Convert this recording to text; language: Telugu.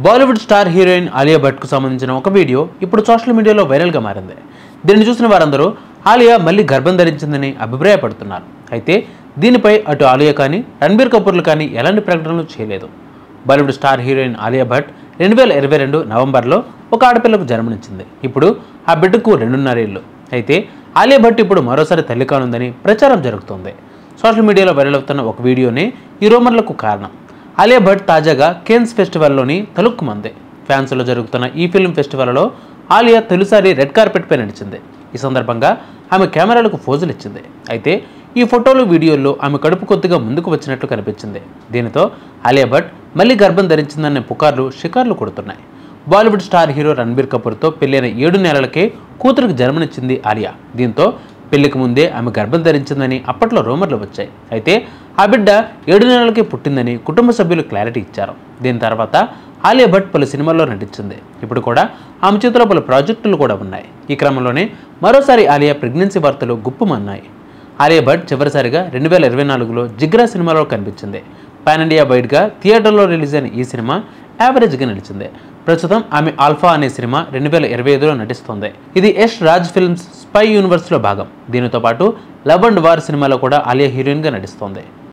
బాలీవుడ్ స్టార్ హీరోయిన్ ఆలియా భట్కు సంబంధించిన ఒక వీడియో ఇప్పుడు సోషల్ మీడియాలో వైరల్గా మారింది. దీన్ని చూసిన వారందరూ ఆలియా మళ్ళీ గర్భం ధరించిందని అభిప్రాయపడుతున్నారు. అయితే దీనిపై అటు ఆలియా కానీ రణబీర్ కపూర్లు కానీ ఎలాంటి ప్రకటనలు చేయలేదు. బాలీవుడ్ స్టార్ హీరోయిన్ ఆలియా భట్ 2022 నవంబర్లో ఒక ఆడపిల్లకు జన్మనిచ్చింది. ఇప్పుడు ఆ బిడ్డకు 2.5 ఏళ్ళు. అయితే ఆలియా భట్ ఇప్పుడు మరోసారి తల్లి కానుందని ప్రచారం జరుగుతోంది. సోషల్ మీడియాలో వైరల్ అవుతున్న ఒక వీడియోనే ఈ రూమర్లకు కారణం. ఆలియా భట్ తాజాగా కేన్స్ ఫెస్టివల్లోని తలుక్కుమంది. ఫ్రాన్స్లో జరుగుతున్న ఈ ఫిల్మ్ ఫెస్టివల్లో ఆలియా తొలిసారి రెడ్ కార్పెట్పై నడిచింది. ఈ సందర్భంగా ఆమె కెమెరాలకు ఫోజులు ఇచ్చింది. అయితే ఈ ఫోటోలు వీడియోల్లో ఆమె కడుపు కొద్దిగా ముందుకు వచ్చినట్లు కనిపించింది. దీనితో ఆలియా భట్ మళ్ళీ గర్భం ధరించిందనే పుకార్లు షికార్లు కొడుతున్నాయి. బాలీవుడ్ స్టార్ హీరో రణబీర్ కపూర్తో పెళ్ళైన 7 నెలలకే కూతురికి జన్మనిచ్చింది ఆలియా. దీంతో పెళ్లికి ముందే ఆమె గర్భం ధరించిందని అప్పట్లో రూమర్లు వచ్చాయి. అయితే ఆ బిడ్డ 7 నెలలకే పుట్టిందని కుటుంబ సభ్యులు క్లారిటీ ఇచ్చారు. దీని తర్వాత ఆలియా భట్ పలు సినిమాల్లో నటించింది. ఇప్పుడు కూడా ఆమె చేతిలో పలు ప్రాజెక్టులు కూడా ఉన్నాయి. ఈ క్రమంలోనే మరోసారి ఆలియా ప్రెగ్నెన్సీ వార్తలు గుప్పుమన్నాయి. ఆలియా భట్ చివరిసారిగా 2024లో జిగ్రా సినిమాలో కనిపించింది. పాన్ ఇండియా వైడ్గా థియేటర్లో రిలీజ్ అయిన ఈ సినిమా యావరేజ్గా నిలిచింది. ప్రస్తుతం ఆమె ఆల్ఫా అనే సినిమా 2025లో నటిస్తోంది. ఇది యష్ రాజ్ ఫిల్మ్స్ స్పై యూనివర్స్లో భాగం. దీనితో పాటు లవ్ అండ్ వార్ సినిమాలో కూడా ఆలియా హీరోయిన్గా నటిస్తోంది.